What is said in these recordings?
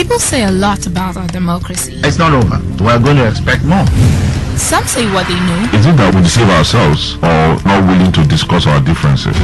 People say a lot about our democracy. It's not over. We're going to expect more. Some say what they know. Is it that we deceive ourselves or not willing to discuss our differences?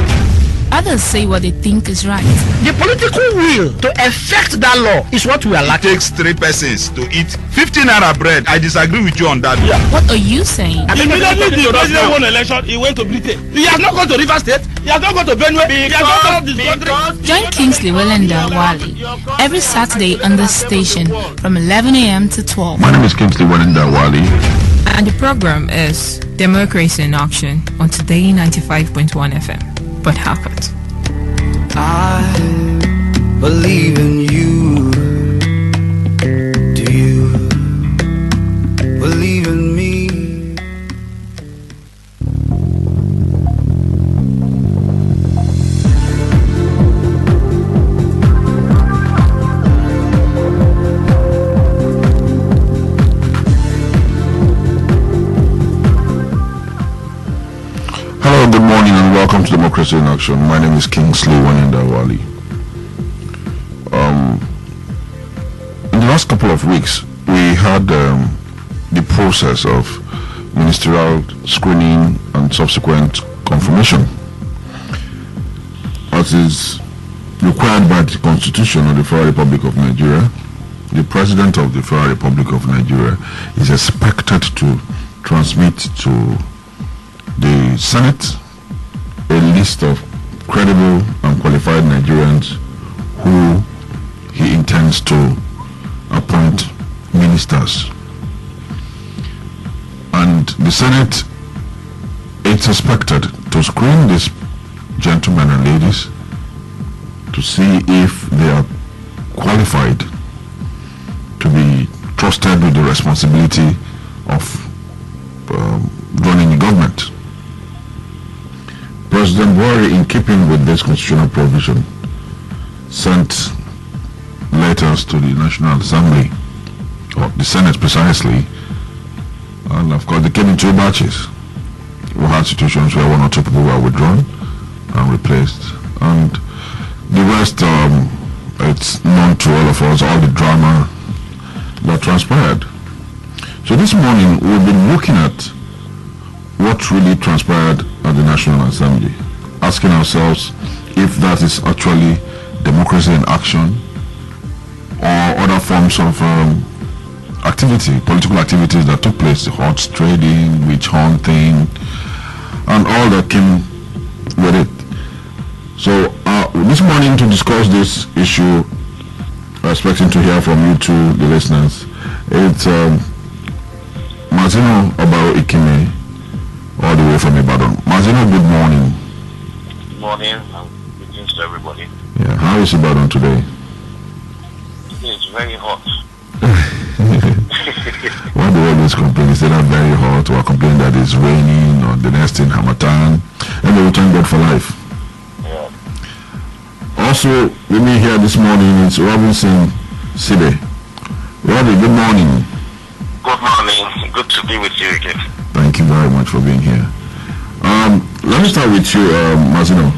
Others say what they think is right. The political will to effect that law is what we are lacking. It takes 3 persons to eat 15 naira bread. I disagree with you on that. Yeah. What are you saying? Immediately the president won election, he went to Britain. He has not gone to River State. He has not gone to Benue. He has not gone to this country. Join Kingsley Welenda Wali every Saturday on this station from 11 a.m. to 12. My name is Kingsley Welenda Wali. And the program is Democracy in Action on Today 95.1 FM. But Harcourt. I believe in you. Do you believe in me? Hello, good morning and welcome to Democracy in Action. My name is Kingsley Welenda Wali. In the last couple of weeks, we had the process of ministerial screening and subsequent confirmation. As is required by the Constitution of the Federal Republic of Nigeria, the President of the Federal Republic of Nigeria is expected to transmit to the Senate a list of credible and qualified Nigerians who he intends to appoint ministers. And the Senate is expected to screen these gentlemen and ladies to see if they are qualified to be trusted with the responsibility of running the government. President Buhari, in keeping with this constitutional provision, sent letters to the National Assembly, or the Senate precisely, and of course they came in 2 batches. We had situations where 1 or 2 people were withdrawn and replaced, and the rest, it's known to all of us, all the drama that transpired. So this morning we've been looking at what really transpired at the National Assembly, asking ourselves if that is actually democracy in action or other forms of activity, political activities that took place, the horse trading, witch hunting, and all that came with it. So this morning, to discuss this issue, expecting to hear from you two, the listeners, it's Mazino Obaro Ikime, all the way from Ibadan. Mazino, good morning. Good morning, and greetings to everybody. Yeah, how is Ibadan today? Today it's very hot. Why do we always complain? Instead of very hot, or complain that it's raining, or the next thing, Hamatan, and they will thank God for life. Yeah. Also, with me here this morning is Robinson Sibe. Robbie, good morning. Good morning. Good to be with you again. Thank you very much for being here. Let me start with you, Mazino.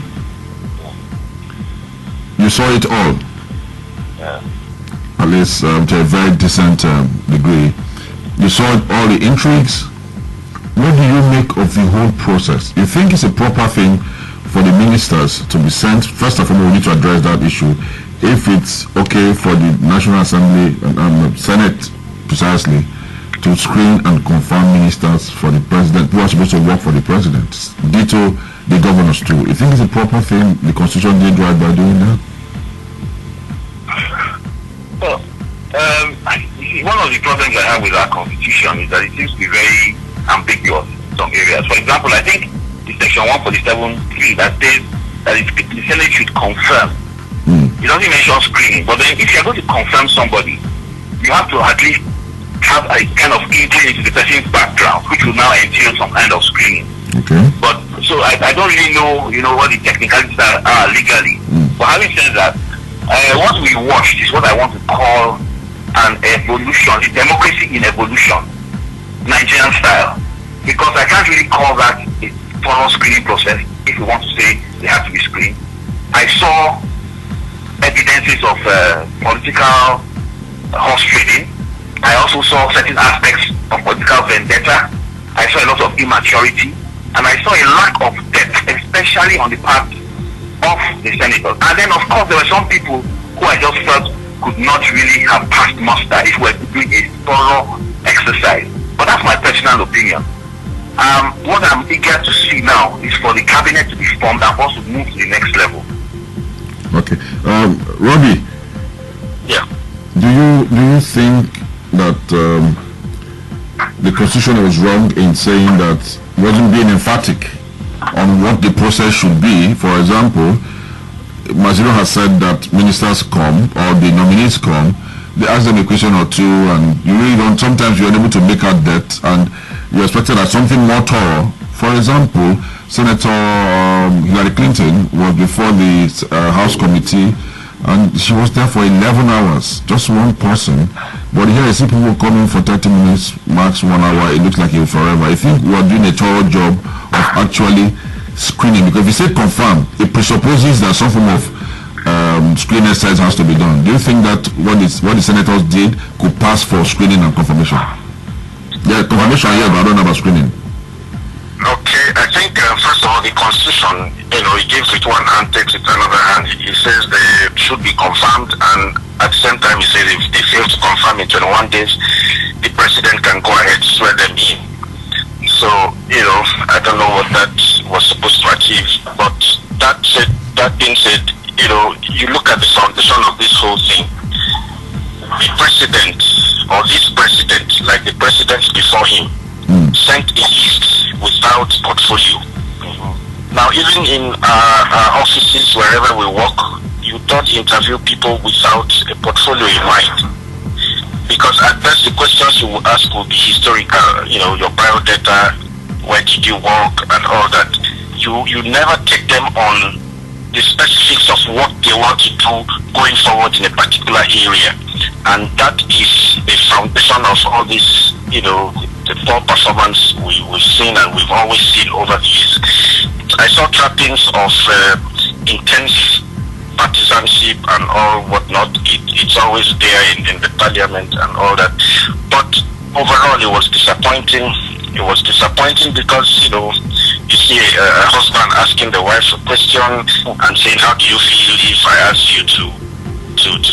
You saw it all. Yeah. At least to a very decent degree. You saw all the intrigues. What do you make of the whole process? You think it's a proper thing for the ministers to be sent? First of all, we need to address that issue. If it's okay for the National Assembly and Senate precisely to screen and confirm ministers for the president who are supposed to work for the president, ditto the governors too. You think it's a proper thing? The Constitution did right by doing that? Well, one of the problems I have with our Constitution is that it seems to be very ambiguous in some areas. For example, I think the Section 147(3) that says that the Senate should confirm. It doesn't mention screening, but then if you're going to confirm somebody, you have to at least have a kind of inkling into the person's background, which will now entail some kind of screening. Okay. But so I don't really know, what the technicalities are legally. But having said that, what we watched is what I want to call an evolution, a democracy in evolution, Nigerian style. Because I can't really call that a thorough screening process if you want to say they have to be screened. I saw evidences of political horse trading. I also saw certain aspects of political vendetta. I saw a lot of immaturity, and I saw a lack of depth, especially on the part of the senators. And then, of course, there were some people who I just felt could not really have passed muster if we were doing a thorough exercise. But that's my personal opinion. What I'm eager to see now is for the cabinet to be formed and also move to the next level. Okay, Robbie. Yeah. Do you think that the constitution was wrong in saying that it wasn't being emphatic on what the process should be? For example, Maziro has said that ministers come or the nominees come, they ask them a question or two, and you really don't. Sometimes you're unable to make out that, and you expected that something more thorough. For example, Senator Hillary Clinton was before the House committee, and she was there for 11 hours, just one person. But here I see people coming for 30 minutes, max 1 hour. It looks like it forever. I think we are doing a thorough job of actually screening, because if you say confirm, it presupposes that some form of screening exercise has to be done. Do you think that what the senators did could pass for screening and confirmation? Yeah, confirmation, yeah, but I don't know about screening. Okay, I think first of all, the Constitution, it gives with one hand, takes with another hand. It says they should be confirmed, and at the same time, it says if they fail to confirm in 21 days, the president can go ahead and swear them in. So, I don't know what that was supposed to achieve, but that being said, you look at the foundation of this whole thing. The president, or this president, like the presidents before him, sent a list without portfolio. Now, even in our offices, wherever we work, you don't interview people without a portfolio in mind. Because at best, the questions you will ask will be historical, your biodata, where did you work, and all that. You never take them on the specifics of what they want to do going forward in a particular area. And that is the foundation of all this, the poor performance we've seen and we've always seen over the years. I saw trappings of intense partisanship and all whatnot. It's always there in the parliament and all that. But overall, it was disappointing. It was disappointing because, you see a husband asking the wife a question and saying, how do you feel if I ask you to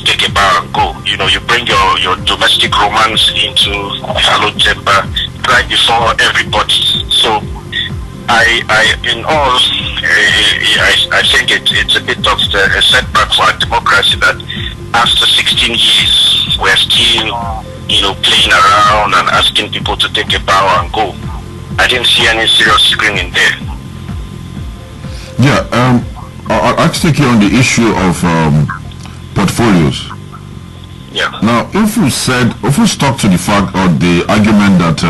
take a bow and go? You bring your domestic romance into the hallowed chamber right before everybody. So I think it's a bit of a setback for our democracy that after 16 years we're still, playing around and asking people to take a bow and go. I didn't see any serious screening there. Yeah, I'll take you on the issue of portfolios. Yeah. Now, if we stuck to the fact or the argument that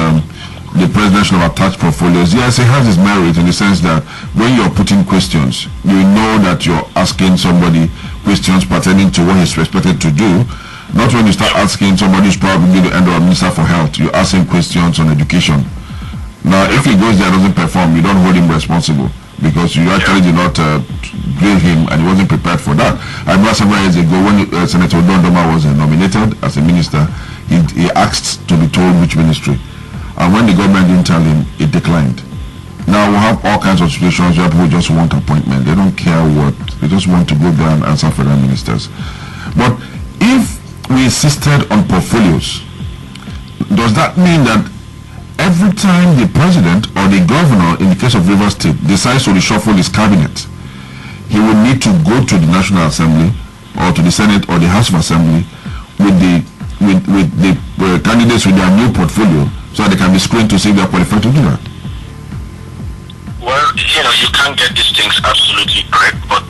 the president should have attached portfolios, yes, it has its merit in the sense that when you're putting questions, you know that you're asking somebody questions pertaining to what he's expected to do. Not when you start asking somebody who's probably the end of a minister for health, you're asking questions on education. Now, if he goes there and doesn't perform, you don't hold him responsible because you actually did not blame him and he wasn't prepared for that. I remember several years ago when Senator Dondoma was nominated as a minister, he asked to be told which ministry. And when the government didn't tell him, it declined. Now we have all kinds of situations where people just want appointment. They don't care what. They just want to go there and answer federal ministers. But if we insisted on portfolios, does that mean that every time the president or the governor, in the case of Rivers State, decides to reshuffle his cabinet, he will need to go to the National Assembly or to the Senate or the House of Assembly with the candidates with their new portfolio so they can be screened to see if they are qualified to do that? Well, you can't get these things absolutely correct, but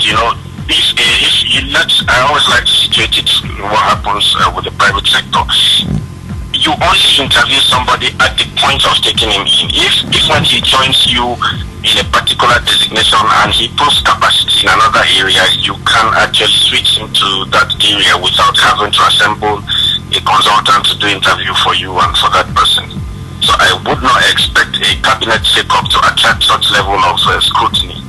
I always like to situate it what happens with the private sector. You only interview somebody at the point of taking him in. If when he joins you in a particular designation and he proves capacity in another area, you can actually switch him to that area without having to assemble a consultant to do interview for you and for that person. So I would not expect a cabinet shake-up to attract such level of scrutiny.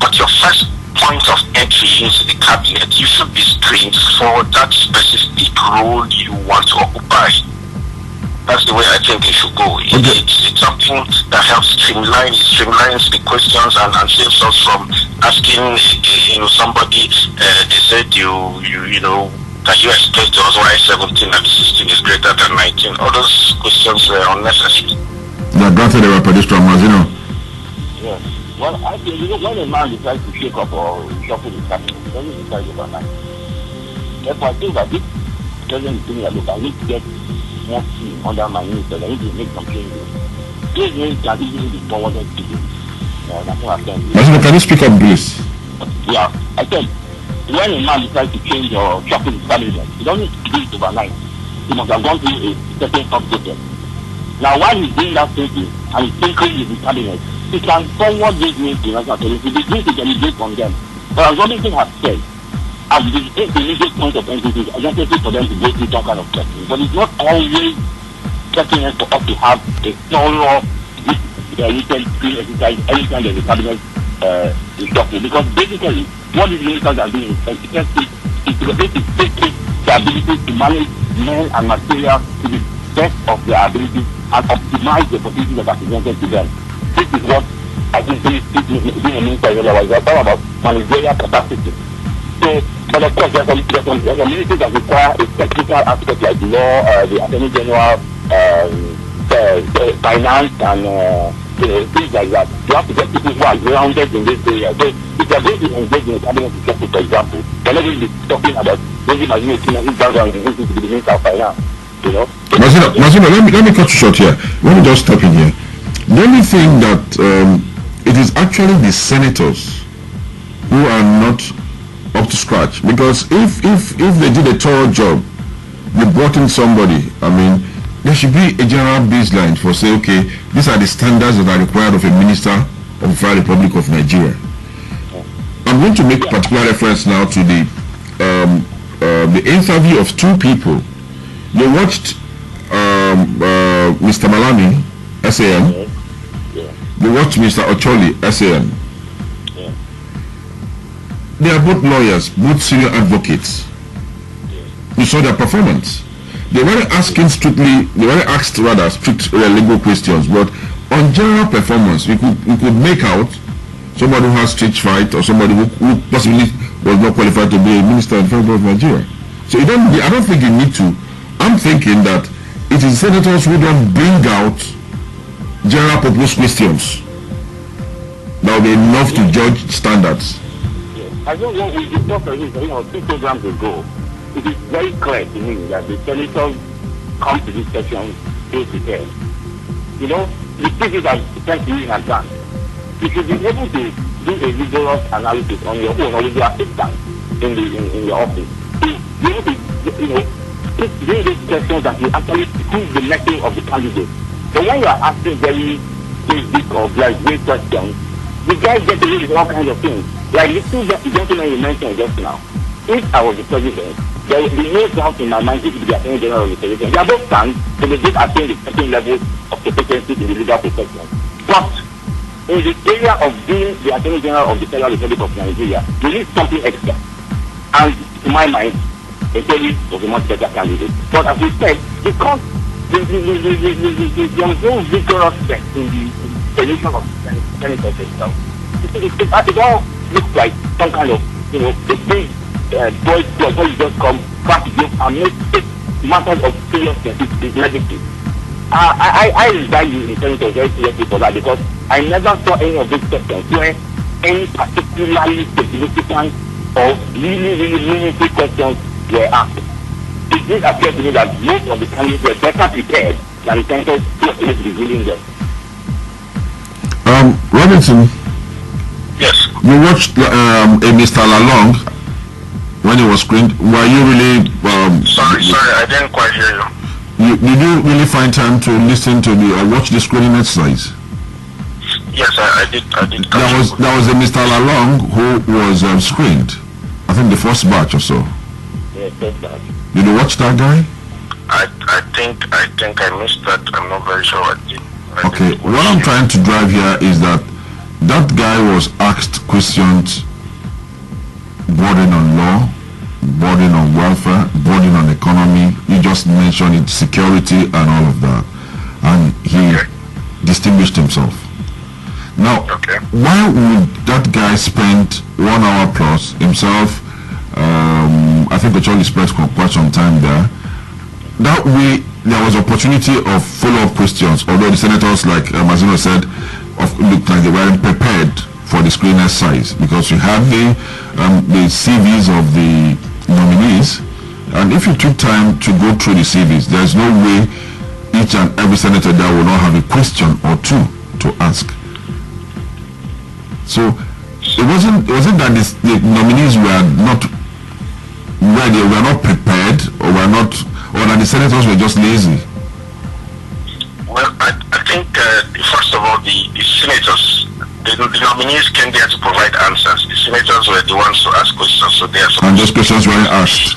But your first point of entry into the cabinet, you should be screened for that specific role you want to think it should go. It's something that helps streamlines the questions and saves us from asking, somebody. They said can you explain to us why 17 and 16 is greater than 19? All those questions were unnecessary. Yeah, granted, they were pedestrian, Yes. Well, I think when a man decides to shake up or shuffle his cabinet, he doesn't decide overnight. Therefore, I think that this president is saying, look, I need to get more team under my minister. I need to make some changes. These things can easily be forwarded to you. That's what I'm saying. Masino, can you speak up, please? Yeah, I said, when a man decides to change or shuffle his cabinet, he doesn't do it overnight. He must have gone through a certain process. Now, while he's doing that thinking and he's thinking with his cabinet, he can forward these news to national authorities. He needs to delegate from them. But as Robinson has said, as the immediate point of entity, it's necessary for them to go through that kind of testing. But it's not always pertinent for us to have a thorough written exercise anytime there's a cabinet instruction. Because basically, what these ministers are doing is to take the ability to manage men and material to the best of their ability and optimize the opportunities that are presented to them. This is what I think being a minister is otherwise. We're talking about managerial capacity. So, but of course, there are some ministries that require a technical aspect like law, the Attorney General, finance, and things like that. You have to get people who are grounded in this area. So, if you are going to engage in a cabinet discussion, for example, you're not going to be talking about raising my unit background in to the Minister of Finance. Masino, let me cut you short here. Let me just stop in here. The only thing that it is actually the senators who are not up to scratch, because if they did a thorough job, they brought in somebody. I mean, there should be a general baseline for say, okay, these are the standards that are required of a minister of the Federal Republic of Nigeria. I'm going to make particular reference now to the interview of two people. They watched Mr. Malami, SAN. They watched Mr. Ocholi, SAN. They are both lawyers, both senior advocates. You saw their performance. They weren't asked strict legal questions, but on general performance, we could make out somebody who has stage fright or somebody who possibly was not qualified to be a minister in the Federal of Nigeria. So I don't think you need to. I'm thinking that it is senators who don't bring out general purpose questions that will be enough to judge standards. I think what we discussed is, 2 programs ago, it is very clear to me that the senators come to this session ill prepared. The speeches are prepared to you in advance. You should be able to do a rigorous analysis on your own or with your assistant in your office. You need to, bring these questions that you actually prove the message of the candidate. So when you are asking very basic or great questions, the guys get away with all kinds of things. Like the two gentlemen you mentioned just now. If I was the president, there would be no doubt in my mind if it would be Attorney General of the President. They are both stand, so they did attain the certain level of competency in the legal profession. But in the area of being the Attorney General of the Federal Republic of Nigeria, you need something extra. And to my mind, Ocholi was a much better candidate. But as we said, because there was no vigorous step in the selection of senators itself, it all looks like some kind of, this big boys club where you just come, crack the joke and make matters of seriousness is negative. I regard you in senators very seriously for that, because I never saw any of these questions where any particularly significant or really meaningful questions were asked. It did appear to me that most of the candidates were better prepared than the senators who were supposed to be ruling them. Robinson. Yes. You watched a Mr. Lalong when he was screened. Were you really? Sorry, I didn't quite hear you. Did you really find time to listen to the or watch the screening exercise? Yes, I did. There was a Mr. Lalong who was screened. I think the first batch or so. Yes, first batch. Did you watch that guy? I think I missed that. I'm not very sure what did. Okay, what I'm trying to drive here is that guy was asked questions bordering on law, bordering on welfare, bordering on economy. You just mentioned it, security and all of that. and he distinguished himself. Now, why would that guy spend 1 hour plus himself? I think Ocholi spent quite some time there. That way, there was opportunity of follow-up questions. Although the senators, like Mazino said, looked like they weren't prepared for the screen exercise, because you have the CVs of the nominees, and if you took time to go through the CVs, there's no way each and every senator there will not have a question or two to ask. So it wasn't that the nominees were not ready, were not prepared, or that the senators were just lazy. Well, I think first of all, the senators, the nominees came there to provide answers. The senators were the ones to ask questions, so they are supposed. And those questions were asked.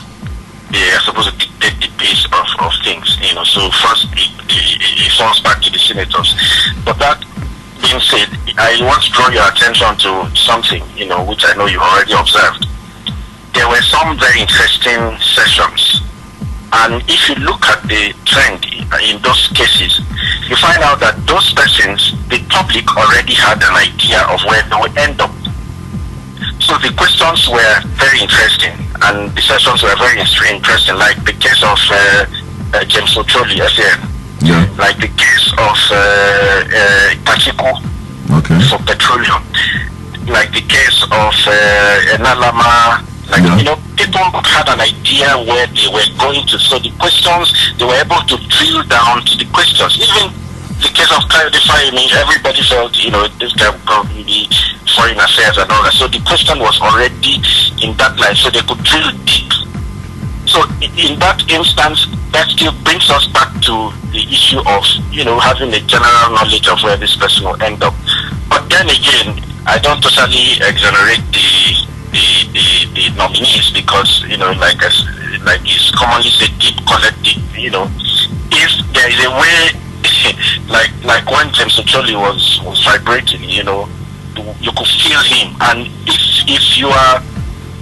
They are supposed to dictate the pace of things, So first, it falls back to the senators. But that being said, I want to draw your attention to something, which I know you already observed. There were some very interesting sessions, and if you look at the trend in those cases, you find out that those persons, the public already had an idea of where they would end up. So the questions were very interesting, and the sessions were very interesting, like the case of James Ocholi, like the case of Pachiku for petroleum, like the case of Enalama. People had an idea where they were going to. So the questions, they were able to drill down to the questions. Even the case of Clarify, everybody felt, this guy would probably be foreign affairs and all that. So the question was already in that line, so they could drill deep. So in that instance, that still brings us back to the issue of, having a general knowledge of where this person will end up. But then again, I don't totally exonerate the nominees, because like it's commonly said, deep collect deep. If there is a way, like when James Ocholi was vibrating, you could feel him. And if you are,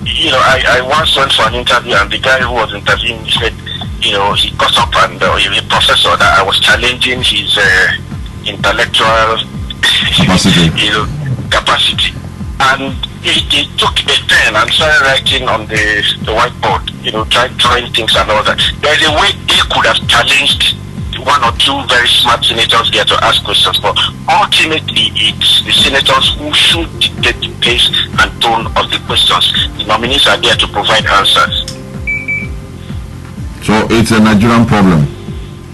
I once went for an interview, and the guy who was interviewing said, he got up and a professor that I was challenging his intellectual capacity. And he took a pen and started writing on the whiteboard, trying drawing things and all that. There's a way they could have challenged one or two very smart senators there to ask questions, but ultimately it's the senators who should dictate the pace and tone of the questions. The nominees are there to provide answers. So it's a Nigerian problem.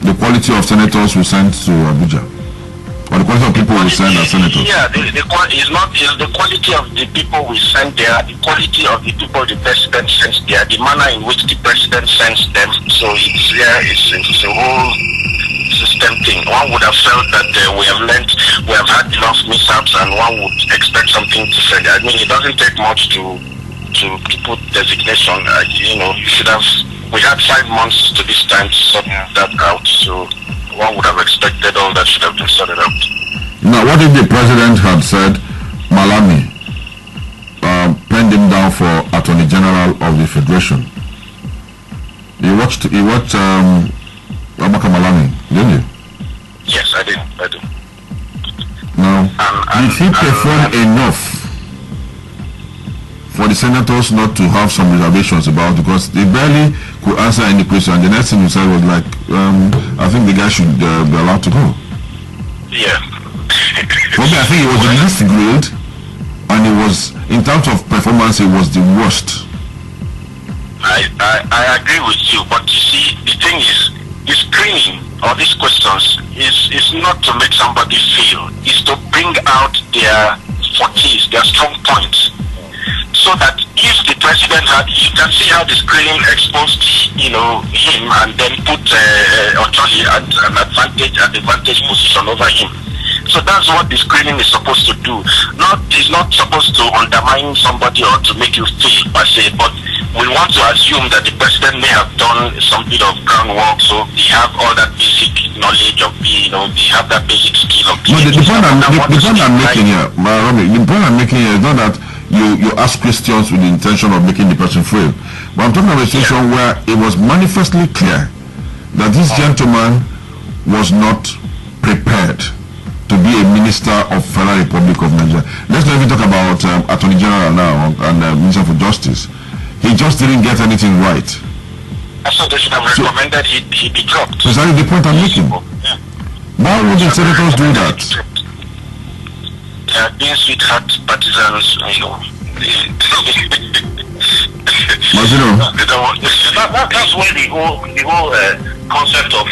The quality of senators we send to Abuja, or the quality of people we send as senators. Yeah, the quality of the people we send there, the quality of the people the president sends there, the manner in which the president sends them. So it's a whole system thing. One would have felt that we have had enough mishaps, and one would expect something different. It doesn't take much to put designation. We had 5 months to this time to sort that out. So one would have expected all that should have been sorted out. Now, what if the president had said Malami penned him down for Attorney General of the Federation? You watched Amaka Malami, didn't you? Yes, I did. Now, did he perform enough for the senators not to have some reservations about, because they barely could answer any question, and the next thing you said was like, I think the guy should be allowed to go. Yeah. For me, I think it was the least grilled, and it was, in terms of performance, it was the worst. I agree with you, but you see, the thing is, the screening of these questions is not to make somebody feel, it's to bring out their fortes, their strong points. So that if the president you can see how the screening exposed, him, and then put Ocholi at an advantage position over him. So that's what the screening is supposed to do. It's not supposed to undermine somebody or to make you feel per se, but we want to assume that the president may have done some bit of groundwork, so they have all that basic knowledge of they have that basic skill of being. The point I'm making here is not that you ask questions with the intention of making the person fail. But I'm talking about a situation where it was manifestly clear that this gentleman was not prepared to be a minister of Federal Republic of Nigeria? Let's not even talk about Attorney General now and Minister for Justice. He just didn't get anything right. So they should have recommended he be dropped. Precisely the point I'm making. Yeah. Why would the senators do that? They are being sweetheart partisans, you know. That's where the whole concept of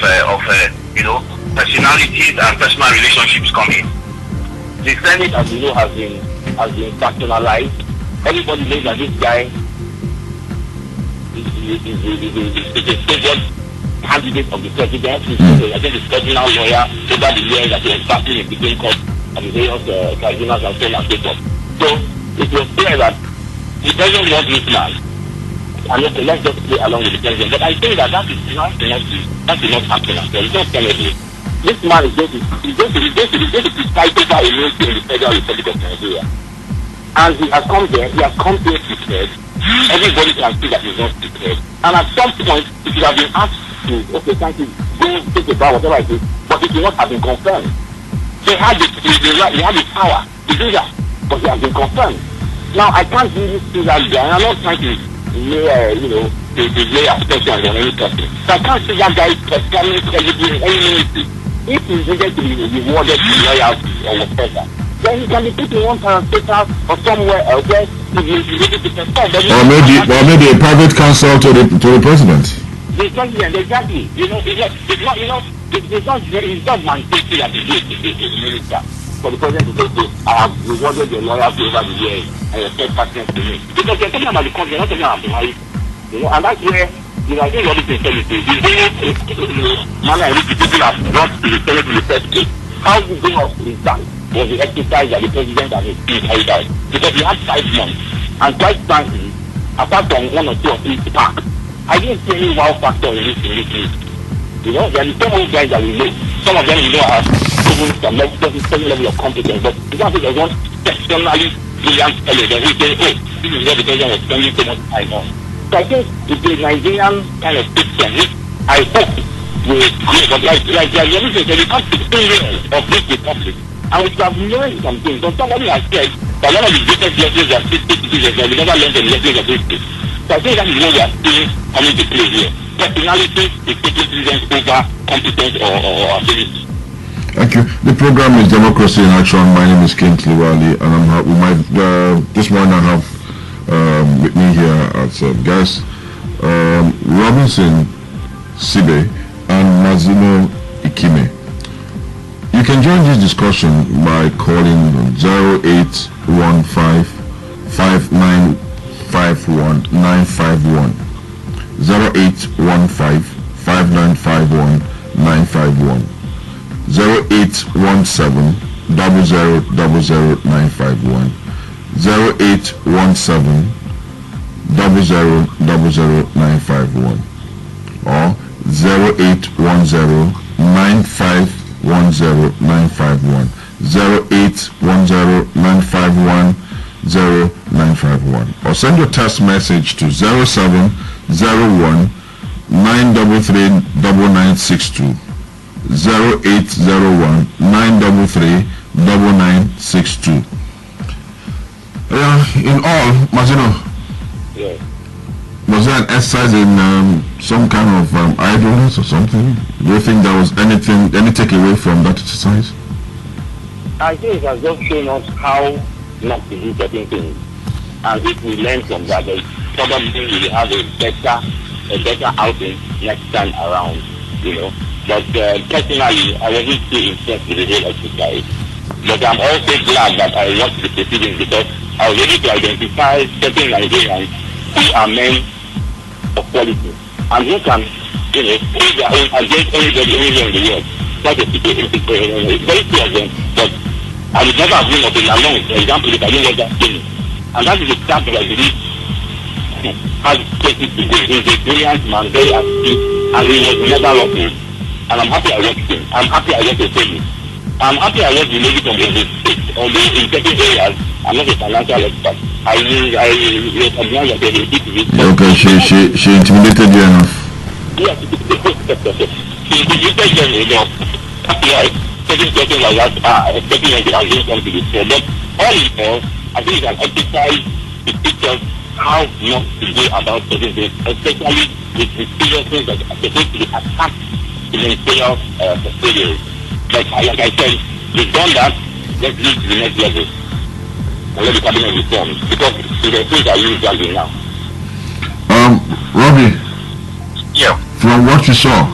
you know, personalities and personal relationships come in. The Senate, as you know, has been personalized. Everybody knows that this guy is a favored candidate of the president. He's I think his personal lawyer over the years that he was battling in between court and the various tribunals and so on and so forth. So it was clear that he doesn't want this man. And okay, let's just play along with the president. But I think that is not happening. It's not tenable. This man is going to preside over a ministry in the Federal Republic of Nigeria. And he has come there, prepared. Everybody can see that he's not prepared. And at some point, it should have been asked to, okay, thank you, go take a bow, whatever it is, but it should not have been confirmed. He had the power to do that, but he has been confirmed. Now, I can't really see that guy, and I'm not trying to lay, to lay aspersions on any person. So I can't see that guy performing credibly in any ministry. If he's needed to be rewarded for loyalty or whatever, then he can be put in one parastatal or somewhere else where he's able to perform. Or maybe a private counsel to the president. The president, exactly. It's not mandated that he is a minister. For the president to say, I have rewarded your loyalty over the years and your steadfastness to me. Because they're talking about the country, not talking about the life. And that's where, I think what is saying is the manner in which people have brought to the Senate in the first place. How you go up is that was the exercise that the president and his team carried out. Because he had 5 months. And quite frankly, apart from 1 or 2 of these sparks, I didn't see any wow factor in this meeting. There are so many guys that we know. Some of them have some level of competence, but it's not that there's one exceptionally brilliant fellow that we say, this is where the president was spending so much time on. So I think it's the Nigerian kind of system, which I hope will grow. But like you said, we have 16 years of this republic, and we have learned some things. So somebody has said that one of the greatest lessons of history is that we never learned the lessons of history. So I think that is what we are seeing coming to play here. Personality is taking precedence over competence or ability. Thank you. The program is Democracy in Action. My name is Kingsley Wali, and this morning I have with me here as guests Robinson Sibe and Mazino Ikime. You can join this discussion by calling 0815 5951 951 0815 5951 951 0817 000951 0817 000951 or 0810 9510951 0810 951 0951 or send your text message to 0701 933 9962 0801 933 9962. In all, Mazino, yes. Was there an exercise in some kind of idleness or something? Do you think there was any takeaway from that exercise? I think it has just shown us how not to do certain things. And if we learn from that, then probably we will have a better outing next time around, But personally, I wasn't too impressed with the whole exercise. But I'm also glad that I watched the proceedings because I was able to identify certain Nigerians who are men of quality and who can, hold their own against anybody anywhere in the world. Not a situation, very few of them, but I would never have been of it alone. For example, if I didn't watch that film. And that is the fact that I believe has taken to go. He's a brilliant man, very active, and he was never lucky. And I'm happy I watched him. I'm happy I watched the film. I'm happy I watched the lady from the state, although in certain areas, I'm not a financial expert. I recognize that they did it. Okay, she intimidated you enough. Yes, she intimidated them enough. Happy certain questions like that are expecting against them to be fair. But all in all, I think it's an exercise to teach us how not to go about certain things, especially with the seriousness that are supposed to be attacked in ministerial portfolios. But like I said, we've done that. Let's lead to the next level. And let the cabinet reform, because the things are usually now. Robbie. Yeah. From what you saw,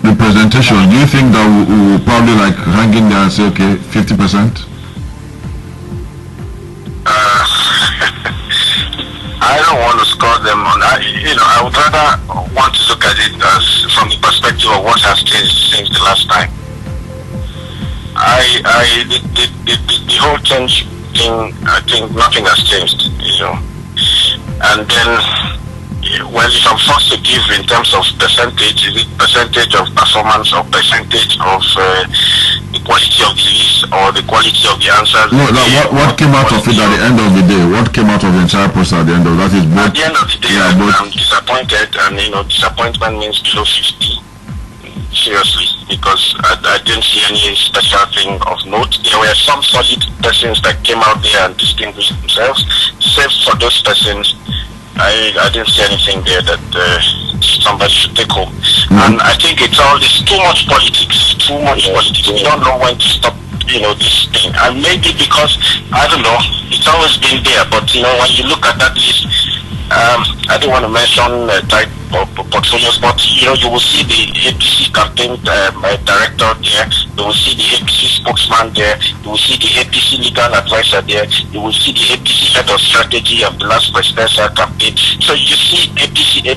the presentation, do you think that we will probably like hang in there and say, okay, 50%? I don't want to score them on. I would rather want to look at it as from the perspective of what has changed since the last time. The whole change thing, I think nothing has changed, And then, well, if I'm forced to give in terms of percentage, is it percentage of performance or percentage of the quality of the list or the quality of the answers? No, what came out of it at the end of the day? What came out of the entire process at the end of that is both. At the end of the day, I'm disappointed, and disappointment means below 50. Seriously, because I didn't see any special thing of note. There were some solid persons that came out there and distinguished themselves. Save for those persons, I didn't see anything there that somebody should take home. And I think it's all this too much politics. We don't know when to stop, this thing. And maybe because, I don't know, it's always been there, but when you look at that list, I don't want to mention type of portfolios, but you will see the APC campaign director there, you will see the APC spokesman there, you will see the APC legal advisor there, you will see the APC head of strategy of the last presidential campaign. So you see APC.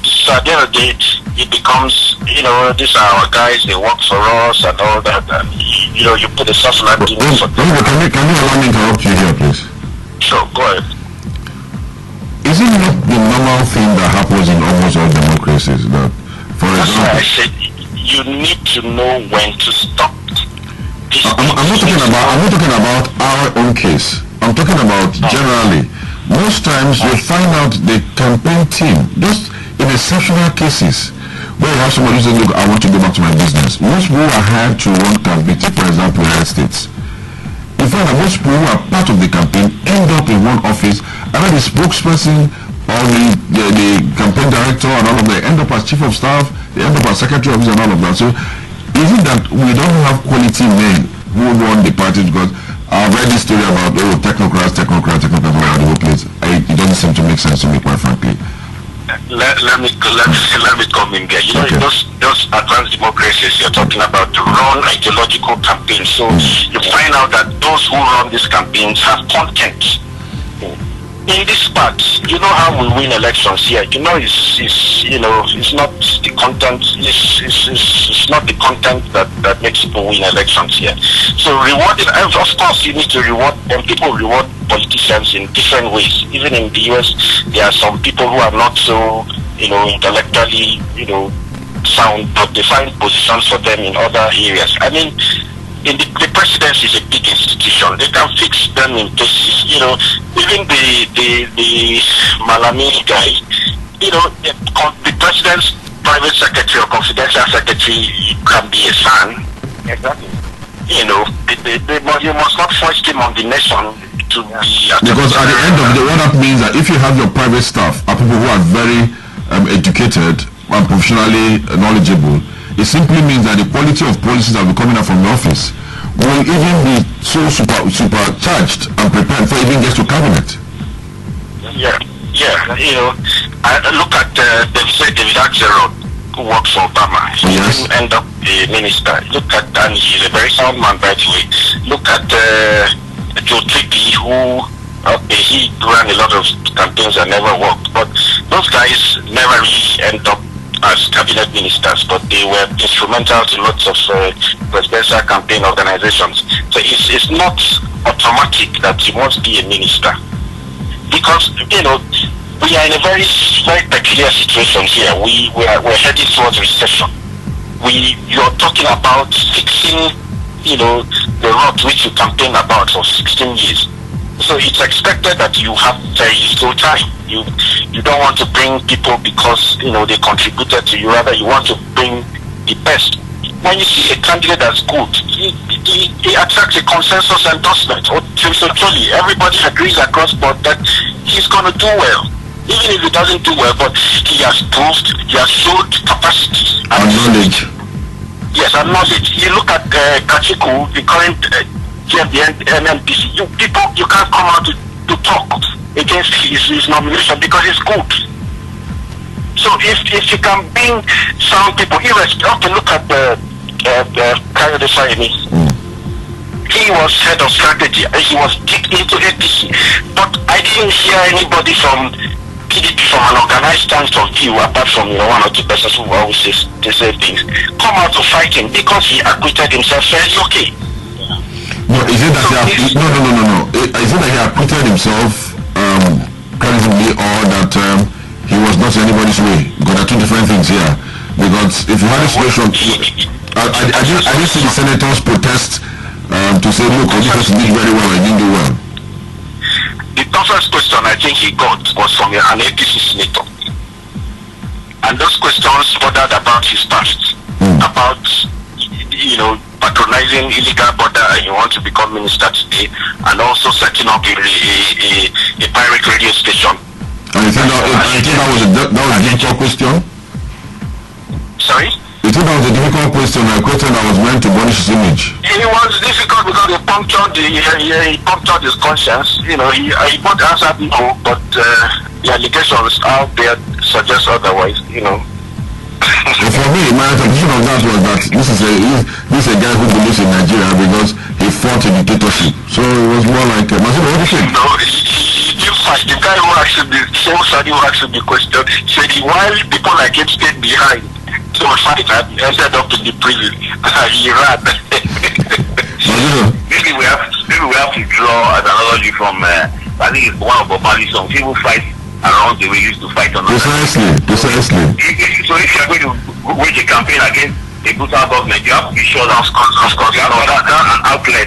So at the end of the day, it becomes, these are our guys, they work for us and all that, and you put a soft landing for them. Can you allow me to interrupt you here, please? Sure, go ahead. Is it not the normal thing that happens in almost all democracies that, for That's example, why I said you need to know when to stop. I'm not talking about our own case. I'm talking about generally. Most times you find out the campaign team, just in exceptional cases, where you have somebody who says, look, I want to go back to my business. Most people are hired to run campaigns, for example, United States. You find that most people who are part of the campaign end up in one office, either the spokesperson or the campaign director and all of that end up as chief of staff, they end up as secretary of office and all of that. So is it that we don't have quality men who run the party? Because I've read this story about technocrats all over the whole place. It doesn't seem to make sense to me, quite frankly. Let me come in there. Those advanced democracies you're talking about run ideological campaigns. So you find out that those who run these campaigns have content. In this part, how we win elections here. It's not the content. It's not the content that makes people win elections here. So rewarding, of course, you need to reward them. People reward politicians in different ways. Even in the US, there are some people who are not so, intellectually, sound, but they find positions for them in other areas. I mean, the presidency is a big institution. They can fix them in places. Even the Malami guy, the president's private secretary or confidential secretary can be a son. Exactly. You must not force him on the nation to be. Because at the end of the day, what that means that if you have your private staff are people who are very educated and professionally knowledgeable, it simply means that the quality of policies that will be coming out from the office will even be so supercharged and prepared before it even gets to cabinet. Yeah. I look at David Axelrod, who works for Obama. He didn't end up a minister. Look at, and he's a very sound man, by the way. Look at Joe Trippi, who he ran a lot of campaigns and never worked. But those guys never really end up as cabinet ministers, but they were instrumental to lots of presidential campaign organizations. So it's not automatic that you must be a minister, because we are in a very, very peculiar situation here. We're heading towards recession. You're talking about fixing the rot which you campaign about for 16 years. So it's expected that you have very little time. You don't want to bring people because they contributed to you. Rather, you want to bring the best when you see a candidate that's good, he attracts a consensus endorsement. So truly, everybody agrees across board that he's going to do well. Even if he doesn't do well, but he has proved, he has showed capacity and knowledge. Yes, and knowledge. You look at Kachiku, the current NNPC, you can't come out to talk against his nomination because he's good. So if you can bring some people, you have to look at Kayode Fayemi. He was head of strategy. He was deep into APC. But I didn't hear anybody from PDP from an organized stance of view, apart from one or two persons who always say the same things, come out to fight him because he acquitted himself fairly okay. No, is it that Is it that he acquitted himself creditably, or that he was not anybody's way? Because there are two different things here. Because if you had a situation, I didn't see the senators protest to say, look, this person did very well, I didn't do well. The toughest question I think he got was from an APC senator. And those questions bordered about his past, about, patronizing illegal border, and you want to become minister today, and also setting up a pirate radio station. And you think that was a difficult question? Sorry? You think that was a difficult question, a question that was meant to burnish his image? It was difficult because he punctured his conscience. He both answered no, but the allegations out there suggest otherwise. For me, my interpretation of that was that this is a guy who believes in Nigeria because he fought a dictatorship. So it was more like what do you think? No, he fight. The guy who actually the question said while people like him stayed behind, so fight and ended up in the prison. He ran. Maybe we have to draw an analogy from I think it's one of Obama's songs. People fight around the way we used to fight on. Precisely. So if you're going to wage a campaign against a brutal government, you have to be sure that you have an outlet.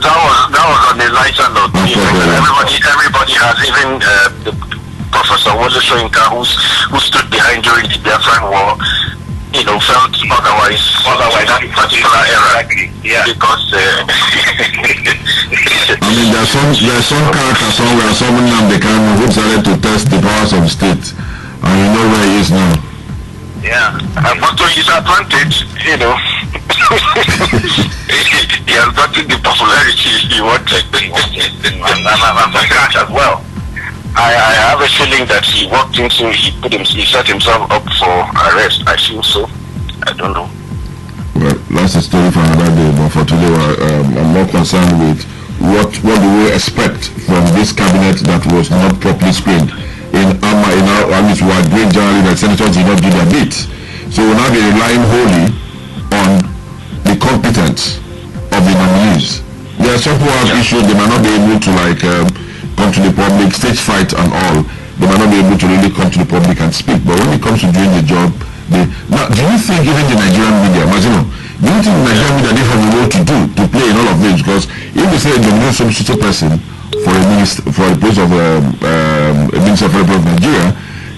That was on the lighter note. Everybody has, even the Professor Wole Soyinka, who stood behind during the Biafran War, felt otherwise that particular era. Yeah. Because I mean, there's some character somewhere, someone Nnamdi Kanu who decided to test the powers of state, and you know where he is now. Yeah, but to his advantage, he has gotten the popularity he wanted, and as well. I have a feeling that he set himself up for arrest. I feel so. I don't know. Well, that's a story for another day. But for today, I'm more concerned with what do we expect from this cabinet that was not properly screened. In our armies, we agreed generally that senators did not do their bit. So we'll now be relying wholly on the competence of the nominees. There are some who have issues they might not be able to come to the public, stage fright and all. They might not be able to really come to the public and speak. But when it comes to doing the job, do you think even the Nigerian media, Mazino, do you think the Nigerian media they have a role to play in all of this? Because if they say they know some sort of person for the place of a Minister for the Republic of Nigeria,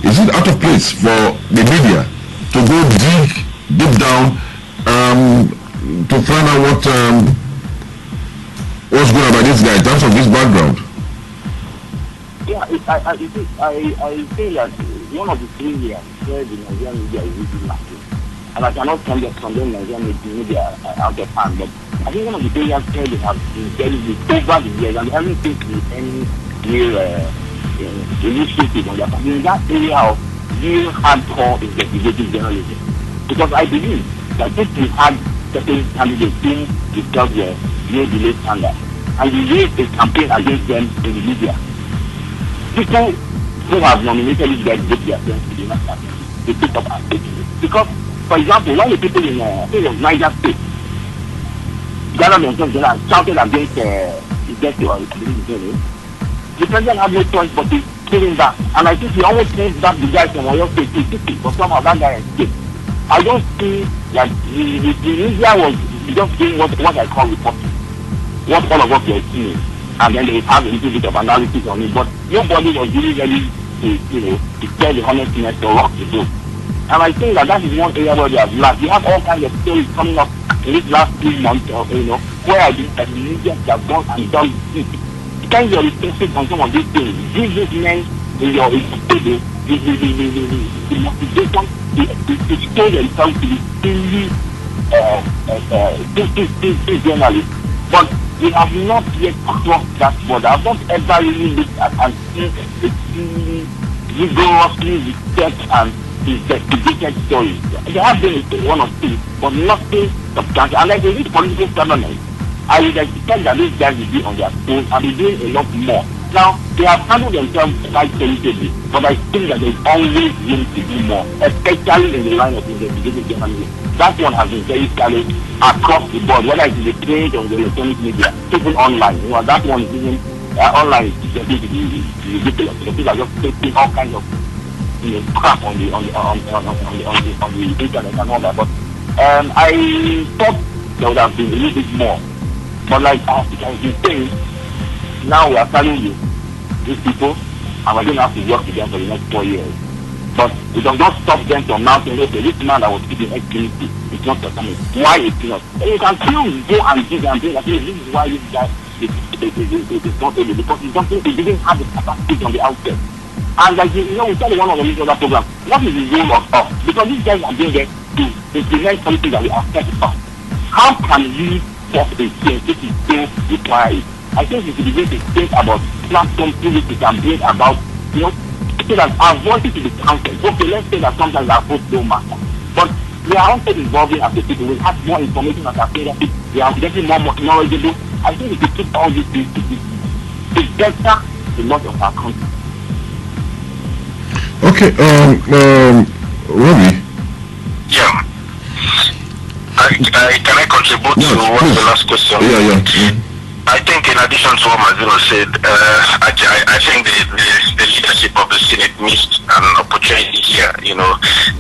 is it out of place for the media to go deep down to find out what's good about this guy in terms of his background? Yeah, I say that one of the things here where the Nigerian media is really lacking, and I cannot condemn Nigerian media out of hand, but I think one of the areas where they have been very good over the years, and they haven't taken any real initiative on that. In that area of real hardcore investigative journalism, because I believe that if we had certain candidates whom discuss the no delay standard, and we raise a campaign against them in the media, people who have nominated these guys get their friends to the national. They pick up and take it. Because, for example, one of the people in Niger State gathered themselves together and shouted against the president had no choice but to pull him back. And I think he almost pulled back the guy from Oyo State to 50, but somehow that guy escaped. I don't see that the media was just doing what I call reporting, what all of us were seeing. And then they have a little bit of analysis on it, but nobody was really ready to tell the honestness to rock the boat. And I think that is one area where they have lacked. You have all kinds of stories coming up in these last 3 months, where I think that the media have gone and done this. Spend your resources on some of these things. Give these men in your table the motivation to stay themselves to be truly journalists. But we have not yet crossed that border. I've not ever really looked at and seen a truly rigorously researched and investigated stories. There have been one or two, but nothing substantial. And like in this political tournament, I would expect that these guys will be on their toes and be doing a lot more. Now, they have handled themselves quite sensitively, but I think that there's always room to do more, especially in the line of investigative journalism. That one has been very scary across the board, whether it's in the print or the electronic media, even online. That one is even online is getting to be ridiculous. People are just taking all kinds of crap on the internet and all that. But I thought there would have been a little bit more. But like I've been saying, now we are telling you, these people, and we're going to have to work with them for the next 4 years. But it does not stop them from now saying, okay, this man that was speaking extremity, it's not performing. Why it's not? And you can still go and dig and think, this is why this guy is not able, because it's something he didn't have the capacity on the outset. And like we said in one of the other programs, what is the role of us? Because these guys are being there to implement something that we are set up. How can we stop a change if it's so required? I think we should begin to think about platforms through which we can bring about, so that our voices to be counted. Okay, let's say that sometimes our votes don't matter. But we are also involving as a people. We have more information at our fingertips. We are getting more knowledgeable. I think we should keep all these things to better the lot of our country. Okay, Robbie. Yeah. Can I contribute to the last question? Yeah. I think in addition to what Mazino said, I think the leadership of the Senate missed an opportunity here. They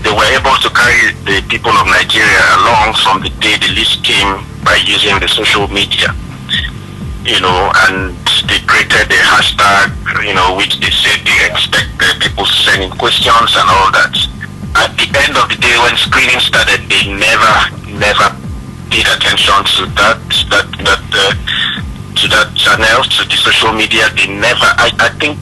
were able to carry the people of Nigeria along from the day the list came by using the social media. And they created a hashtag, which they said they expect people sending questions and all that. At the end of the day, when screening started, they never paid attention to that channel, to the social media. They never. I think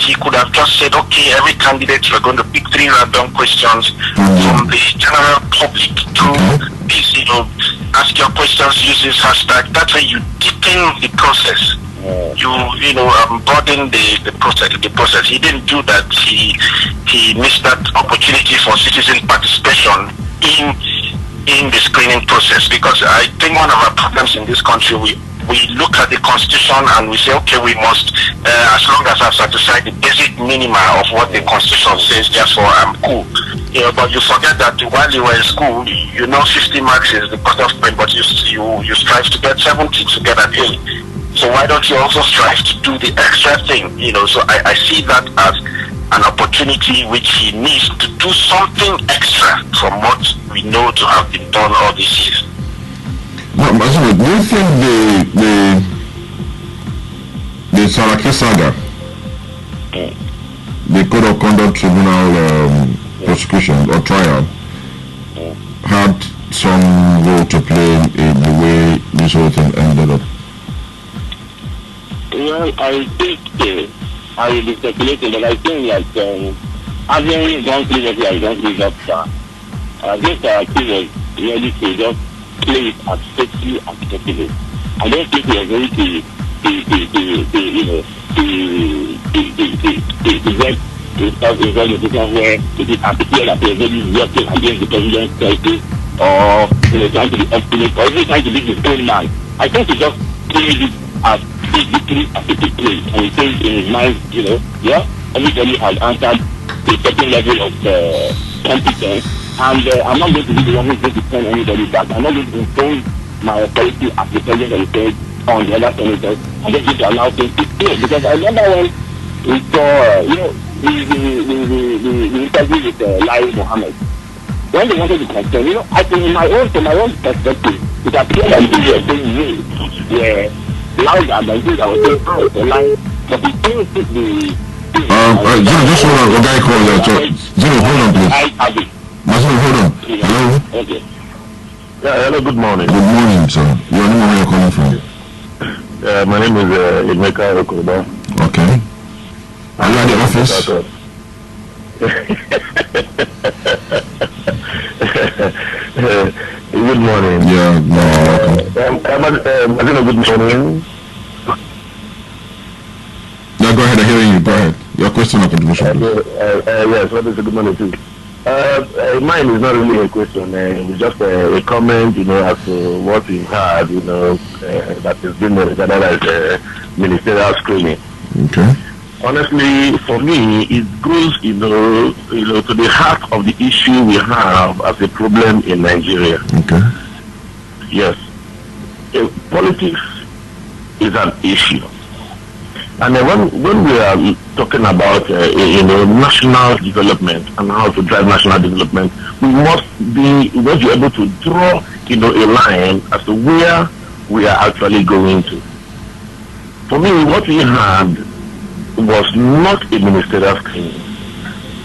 he could have just said, okay, every candidate, we're going to pick 3 random questions from the general public through this, ask your questions, use this hashtag. That way you deepen the process. You broaden the process. He didn't do that. He missed that opportunity for citizen participation in the screening process, because I think one of our problems in this country, we look at the constitution and we say, okay, we must, as long as I've satisfied the basic minima of what the constitution says, therefore I'm cool. But you forget that while you were in school, 50 marks is the cutoff point, but you strive to get 70 to get an A. So why don't you also strive to do the extra thing? So I see that as an opportunity which he needs to do something extra from what we know to have been done all these years. Do you think the Saraki saga, the Code of Conduct Tribunal prosecution or trial, had some role to play in the way this whole thing ended up? Well, I think I will be speculating, but I think that having gone through what he has gone through that far, this Saraki was ready to just play it as safely as possible. I don't think we are going to get involved in a situation where it is appear that we are really working against the president's crisis, or trying to be obstinate, or even trying to be the same man. I think he just plays it as physically as it is played, and he says in his mind, everybody has answered a certain level of competence. And I'm not going to be the one who's going to send anybody back. I'm not going to impose my authority as the president of the state on the other senators. I'm just going to allow things to stay. Because I remember when we saw, the interview with Lai Mohammed. When they wanted to confirm, I think from my own perspective, it appeared that they were saying were louder than things I was saying, the line. But he still took the... just hold on, a guy called Zero, hold on please. Marcelo, hold on. Hello. Okay. Yeah, hello, good morning. Good morning, sir. Your name, where you're calling from? My name is Emeka Okoba. Okay. Are you at the office? Good morning. Yeah, no, welcome. Marcelo, good morning. Yeah, go ahead, I'm hearing you. Go ahead. Your question or contribution, please. Yes, what is a good morning too? Mine is not really a question. It's just a comment, as to what we had, that has been regarded as ministerial screening. Okay. Honestly, for me, it goes, to the heart of the issue we have as a problem in Nigeria. Okay. Yes. Politics is an issue. And when we are talking about national development and how to drive national development, we must be able to draw a line as to where we are actually going to. For me, what we had was not a ministerial screening,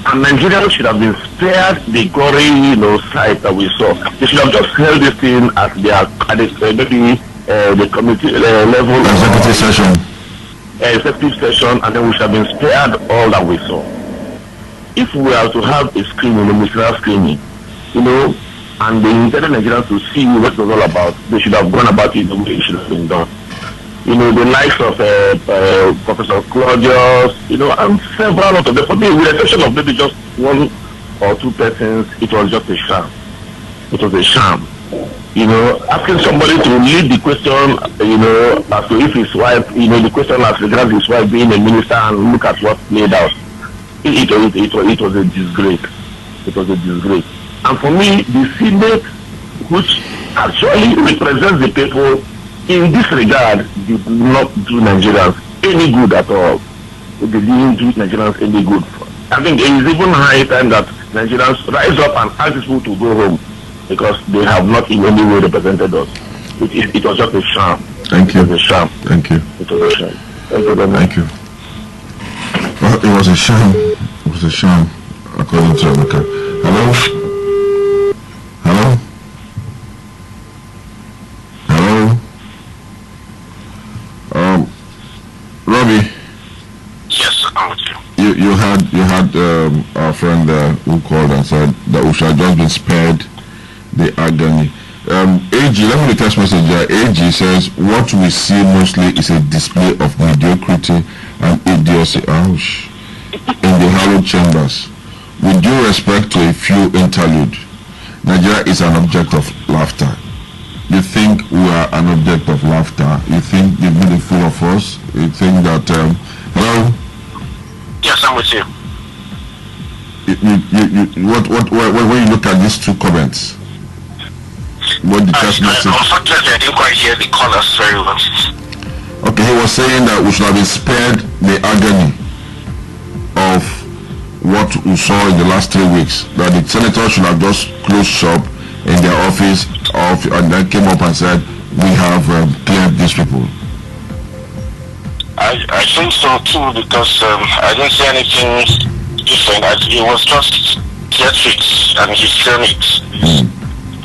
and Nigerians should have been spared the gory site that we saw. They should have just held this thing at the committee level, Executive session. Executive session, and then we should have been spared all that we saw. If we are to have a screening, a ministerial screening, and the intended Nigerians to see what it was all about, they should have gone about it the way it should have been done. The likes of Professor Claudius, and several of them, with the exception of maybe just one or two persons, it was just a sham. It was a sham. Asking somebody to lead the question, as to if his wife, the question as regards his wife being a minister, and look at what played out. It was a disgrace. It was a disgrace. And for me, the Senate, which actually represents the people, in this regard, did not do Nigerians any good at all. They didn't do Nigerians any good. I think it is even high time that Nigerians rise up and ask people to go home, because they have not in any way represented us. It was just a sham. Thank you. It was a sham. Thank you. It was a sham. Thank you very much. Thank you. Well, it was a sham. It was a sham, according to Emeka. Hello? Hello? Hello? Robbie. Yes, I'm with you. You had our friend who called and said that we should have just been spared the agony. AG, let me the text message here. AG says what we see mostly is a display of mediocrity and idiocy in the hallowed chambers. With due respect to a few interlude, Nigeria is an object of laughter. You think we are an object of laughter? You think they've made a fool of us? You think that hello? Yes, I'm with you. When you look at these two comments, what the text message? Unfortunately, I didn't quite hear the callers very well. Okay, he was saying that we should have been spared the agony of what we saw in the last 3 weeks. That the senators should have just closed shop in their office and then came up and said, we have cleared these people. I think so too, because I didn't see anything different. It was just theatrics and hysterics.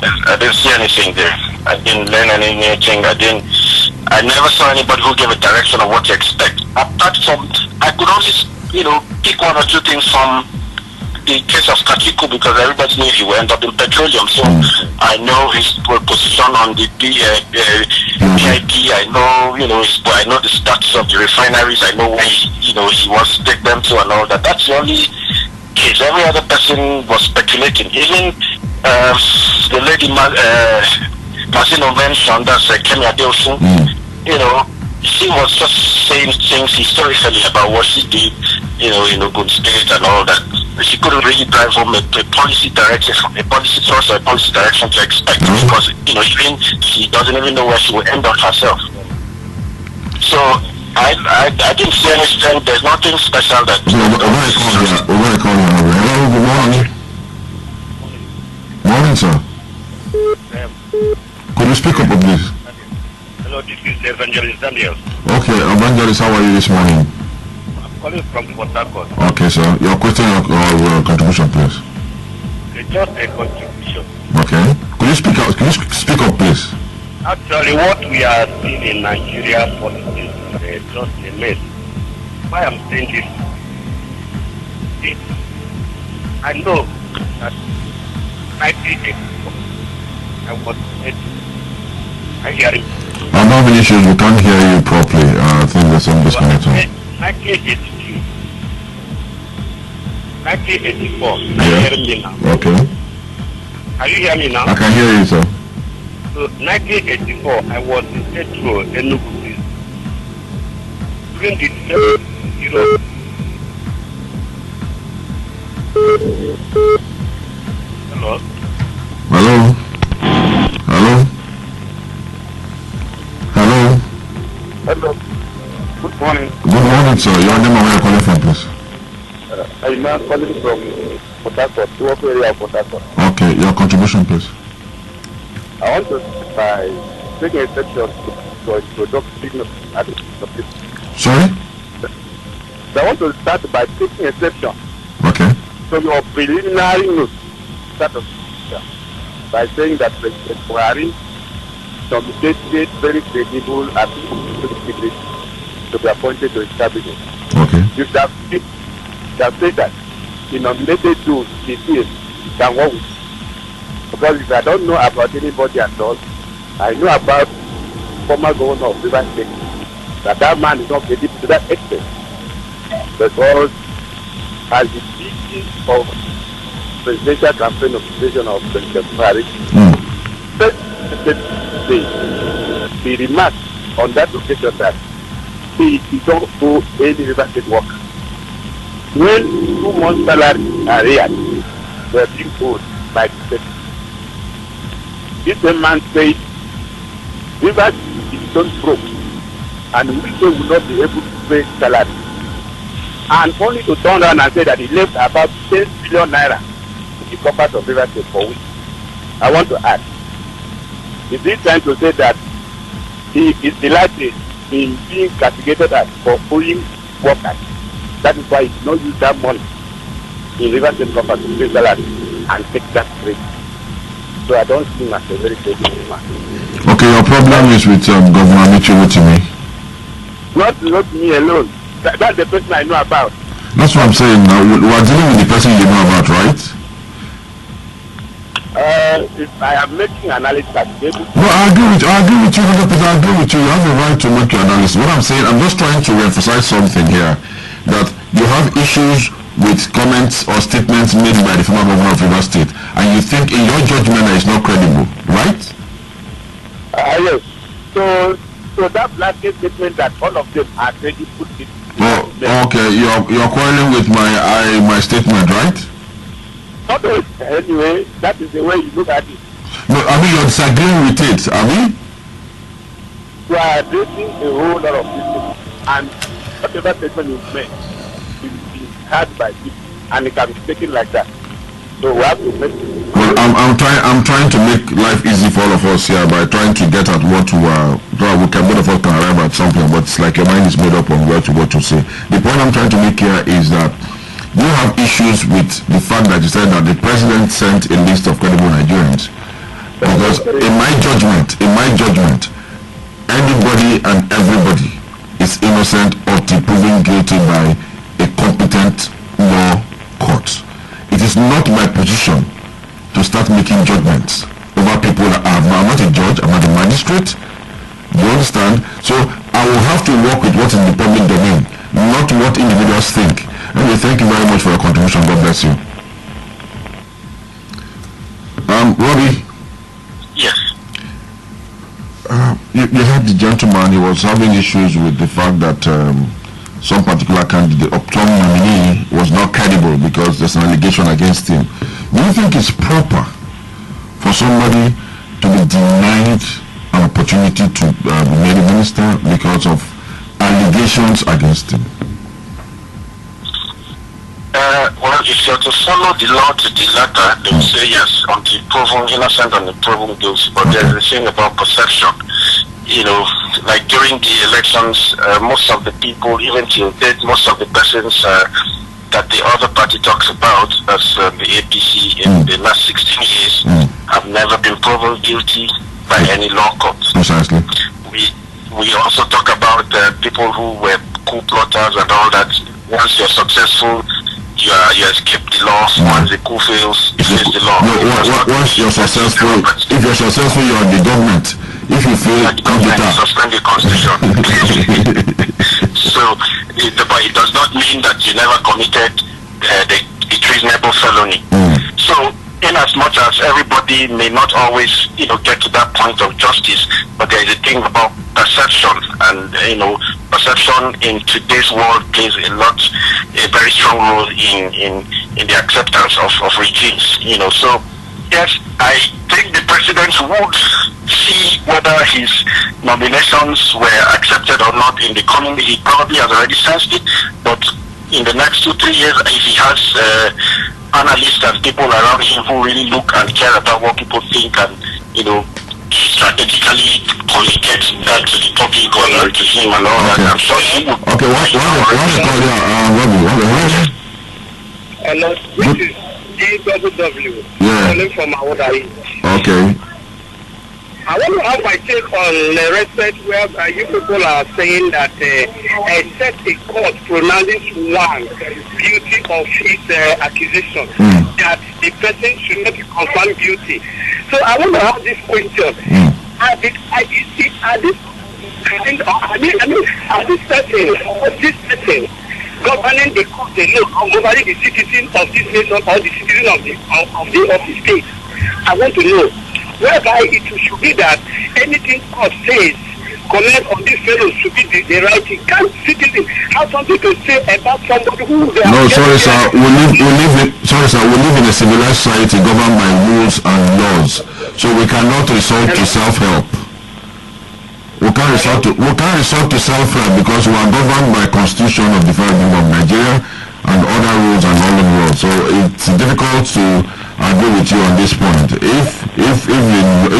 I didn't see anything there. I didn't learn anything. I never saw anybody who gave a direction of what to expect. Apart from, I could only, pick one or two things from the case of Katiku, because everybody knew he will end up in petroleum. So I know his position on the PIP. I know, I know the status of the refineries. I know where he wants to take them to and all that. That's the only case. Every other person was speculating. Even the lady Masino mentioned, that's Kemi Adeosun, she was just saying things historically about what she did, in Ogun State and all that. She couldn't really drive home a policy direction, a policy source or a policy direction to expect, because, even she doesn't even know where she will end up herself. So I didn't see anything. There's nothing special that. Hello, good morning. Morning, sir. Could you speak up, please? Hello, this is Evangelist Daniel. Okay, Evangelist, how are you this morning? I'm calling from Port Harcourt. Okay, sir. Your question or contribution, please. just a contribution. Okay. Could you speak out? Can you speak up, please? Actually, what we are seeing in Nigeria politics is just a mess. Why I'm saying this? I know that 1984, I was I hear it. I'm having issues. We can't hear you properly. I think there's some disconnection. 1982. 1984. Yeah. Are you hearing me now? Okay. Are you hearing me now? I can hear you, sir. So 1984, I was in Petro Enugu. During the Hello. Hello. Hello. Hello. Hello. Good morning. Good morning, sir. Your name and where you're calling from, please. I'm calling from Port Harcourt, Tuwoko area of Port Harcourt. Okay, your contribution, please. I want to start by taking exception to introducing at the Sorry? I want to start by taking exception Okay. to your preliminary note by saying that President Buhari communicated very credible and to be appointed to his cabinet. Okay. You have said that he nominated those he feels can work with. Because if I don't know about anybody at all, I know about former governor of Rivers State, that man is not credible to that extent. Because as the duty of presidential campaign organization of President Buhari, he remarked on that occasion that he don't do any Rivers State work. When 2 months' salary arrears were being owed by the state, this man said, Rivers is so broke and we will not be able to pay salary. And only to turn around and say that he left about 10 billion naira in the coffers of Rivers State for which I want to ask, is he trying to say that he is delighted in being castigated as for owing workers? That is why he did not use that money in Rivers State coffers to pay salary and take that trade. So I don't see him as a very credible man. Okay, your problem is with Governor Amici Rotimi. Not me alone. That's the person I know about. That's what I'm saying now. We are dealing with the person you know about, right? If I am making analysis at the table. No, I agree with you 100%. I agree with you. You have the right to make your analysis. What I'm saying, I'm just trying to emphasize something here. That you have issues with comments or statements made by the former governor of Rivers State, and you think in your judgment that is not credible, right? Yes. So that blanket statement that all of them are credible. Oh, okay. You're quarreling with my statement, right? Not anyway. That is the way you look at it. No, I mean you're disagreeing with it. I mean. You are addressing a whole lot of people, and whatever statement you make will be heard by people, and it can be taken like that. So we have to make it. Well, I'm trying to make life easy for all of us here by trying to get at what we can both of us can arrive at something, but it's like your mind is made up on what to say. The point I'm trying to make here is that you have issues with the fact that you said that the president sent a list of credible Nigerians. Because in my judgment, anybody and everybody is innocent until proven guilty by a competent law court. It is not my position to start making judgments over people that I'm not a judge, I'm not a magistrate. You understand? So I will have to work with what is in the public domain, not what individuals think. Anyway, thank you very much for your contribution. God bless you. Robbie. Yes. You had the gentleman, he was having issues with the fact that some particular candidate, some nominee, was not credible because there's an allegation against him. Do you think it's proper for somebody to be denied an opportunity to be made a minister because of allegations against him? Well, if you're to follow the law to the letter, they will say yes, until proven innocent and proven guilty. But there's a thing about perception. You know, like during the elections, most of the people, even till date, most of the persons that the other party talks about, as the APC in the last 16 years, have never been proven guilty by any law court. Precisely. We also talk about people who were coup plotters and all that. Once you're successful, you escape the law. Once the coup fails, you face the law. No, once you're successful, if you're successful, you're in the government. If you fail, come to that. Suspend the constitution. So, but it does not mean that you never committed the treasonable felony. So, in as much as everybody may not always, get to that point of justice, but there is a thing about perception, and perception in today's world plays a very strong role in the acceptance of regimes. So yes, I think the president would see whether his nominations were accepted or not in the coming. He probably has already sensed it, but in the next 2-3 years, if he has analysts and people around him who really look and care about what people think and strategically communicate that to the public or to him and all that, I'm sure he would. Okay, what Robbie? Hello, this is GWW. Calling from Awadari. Okay. I want to have my take on the respect where you people are saying that except a court pronounces one guilty of his accusation, that the person should not be confirmed guilty. So I want to have this question: are this person governing the court alone, or governing the citizens of this nation, or the citizens of the state? I want to know. Whereby it should be that anything court says, comment on this fellow should be the right thing. Can't citizens have something to say about somebody who they are? No, sorry sir, we live in a civilized society governed by rules and laws. So we cannot resort to self-help. We can't resort to self-help because we are governed by Constitution of the Federal Republic of Nigeria and other rules and all the laws. So it's difficult to agree with you on this point. If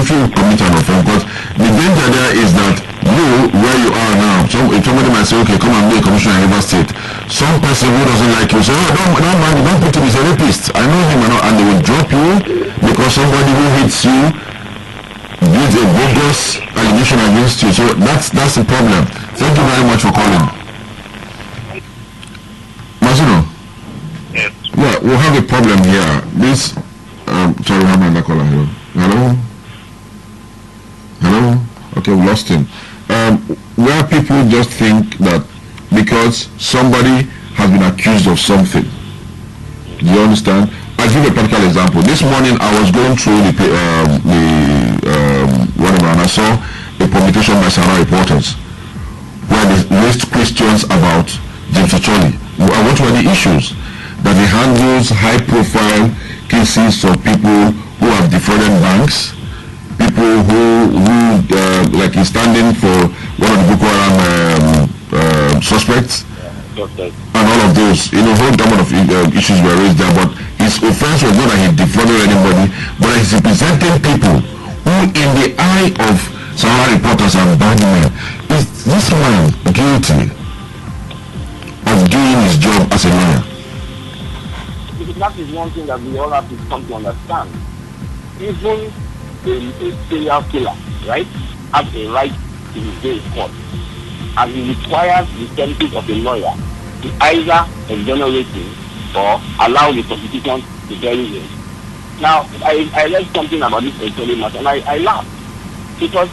you commit an offense, because the danger there is that you, where you are now, if somebody might say, okay, come and be a commissioner in River State, some person who doesn't like you say, oh, don't put him, he's a rapist, I know him, and they will drop you because somebody who hits you gives a bogus allegation against you. So that's the problem. Thank you very much for calling. Mazino? Yeah, we'll have a problem here. This, sorry, we have another caller. Hello? Okay, we lost him. Where people just think that because somebody has been accused of something, do you understand? I'll give a practical example. This morning I was going through whatever, and I saw a publication by Sarah Reporters where they raised questions about James Ocholi. What were the issues? That he handles high-profile cases of people who have defrauded banks, people who like he's standing for one of the Boko Haram suspects, and all of those. Whole gamut of issues were raised there. But his offense was not that he defrauded anybody, but he's representing people who, in the eye of Sahara Reporters and bad men, is this man guilty of doing his job as a lawyer? That is one thing that we all have to come to understand. Even a serial killer, right, has a right to his day in court. And he requires the services of a lawyer to either exonerate him or allow the prosecution to bury him. Now, I read something about this Ocholi matter, and I laughed. Because,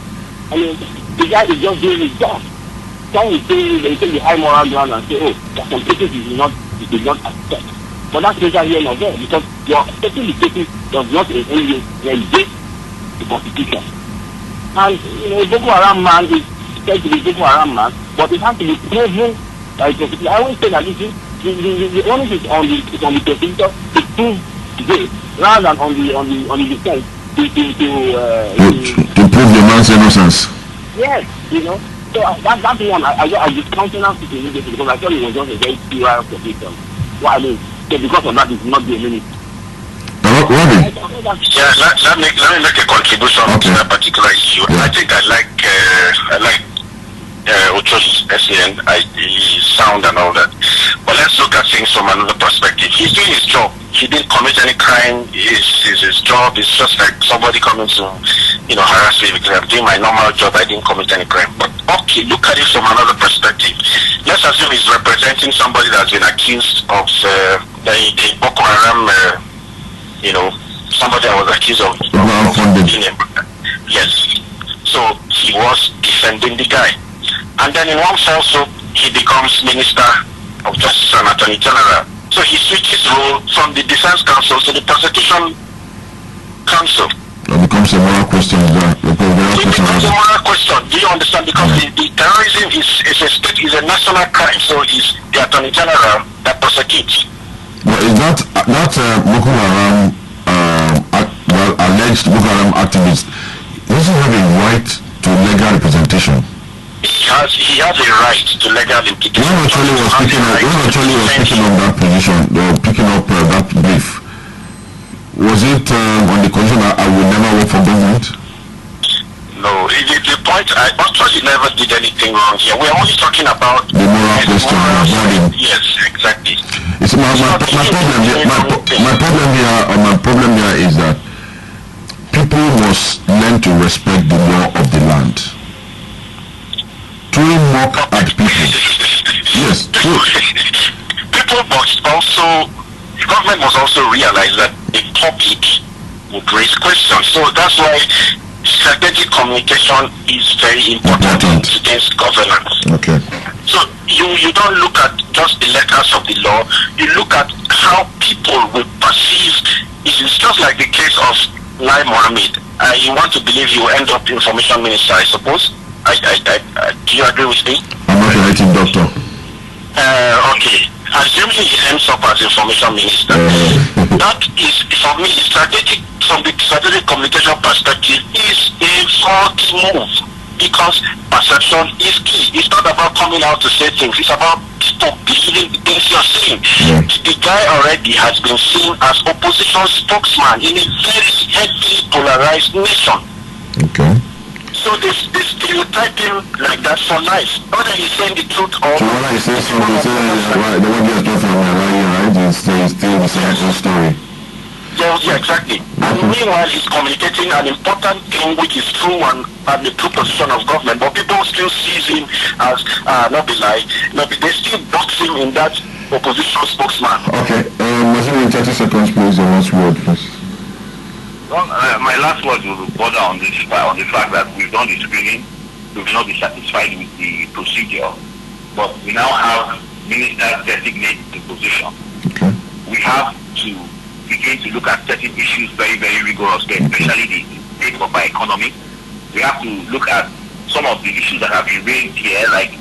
the guy is just doing his job. Some will say, they take the high moral ground and say, oh, that some cases he did not accept. But that's neither here nor there, because your accepting the cases does not in any way negate the constitution. And, Boko Haram man is said to be Boko Haram man, but it has to be proven by the prosecutor. I always say that the onus is on the prosecutor to prove today, rather than on the defense to prove the man's innocence. Yes, So that's one. I discountenance it immediately because I thought it was just a very serious prosecution. What I mean, because of that, it will not be a minute. Robbie? Yeah, let me make a contribution to that particular issue. Yeah. I think I like Ocho's SEN, his sound and all that. But let's look at things from another perspective. He's doing his job. He didn't commit any crime. It's his job. It's just like somebody coming to, harass me because I'm doing my normal job. I didn't commit any crime. But okay, look at it from another perspective. Let's assume he's representing somebody that's been accused of the Boko Haram, somebody that was accused of yes. So he was defending the guy. And then in one fell swoop, he becomes Minister of Justice and Attorney General. So he switches role from the Defense Council to the Prosecution Council. It becomes a moral question. It becomes a moral question. Do you understand? Because the terrorism is a national crime, so it's the Attorney General that prosecutes. But is that Boko Haram, alleged Boko Haram activist, does he have a right to legal representation? He has a right to legal implication. When Ocholi was picking up that position, picking up that brief, was it on the condition that I will never work for government? No, the point, Ocholi never did anything wrong here. We're only talking about the moral question. Yes, exactly. It's my problem here is that people must learn to respect the law of the land. Throwing mock at people. Yes, true. People must also, the government must also realize that the public would raise questions. So that's why strategic communication is very important in today's governance. Okay. So you don't look at just the letters of the law, you look at how people will perceive. It's just like the case of Lai Mohammed. You want to believe you end up information minister, I suppose. Do you agree with me? I'm not a native doctor. Okay. Assuming he ends up as information minister, that is, for me, strategic, from the strategic communication perspective, is a faulty move, because perception is key. It's not about coming out to say things. It's about people believing the things you're saying. The guy already has been seen as opposition spokesman in a very heavily polarized nation. Okay. So they stereotype him like that for life. Whether he's saying the truth or... So when I say something, the one you are talking about, right, is still the same story. Yeah, exactly. And meanwhile, he's communicating an important thing which is true and the true position of government, but people still see him as, they still box him in that opposition spokesman. Okay, in 30 seconds, please, the last word, please. Well, my last word will border on the fact that we've done the screening. We will not be satisfied with the procedure, but we now have ministers designated the position. Okay. We have to begin to look at certain issues very, very rigorously, especially the state of our economy. We have to look at some of the issues that have been raised here, like,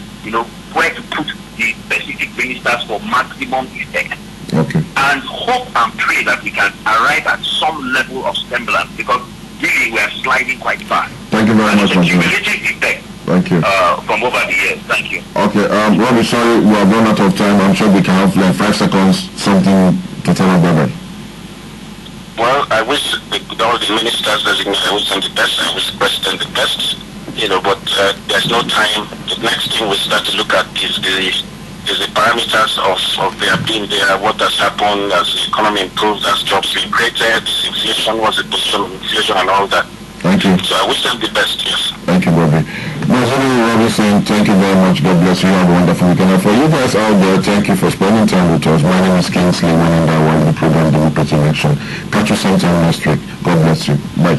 where to put the specific ministers for maximum effect. Okay. And hope and pray that we can arrive at some level of semblance, because really we are sliding quite fast. Thank you very much, cumulative effect. Thank you. From over the years. Thank you. Okay, Robbie, sorry, we have run out of time. I'm sure we can have like 5 seconds, something to tell our brother. Well, I wish all the ministers designated, I wish them the best, I wish the president the best, but there's no time. The next thing we start to look at is the parameters of their being there, what has happened as the economy improves, as jobs being created, inflation, what's the position of inflation and all that. Thank you. So I wish them the best, yes. Thank you, Bobby. Robbie saying thank you very much. God bless you. Have a wonderful weekend. And for you guys out there, thank you for spending time with us. My name is Kingsley, one in the program Democracy in Action. Catch you sometime next week. God bless you. Bye.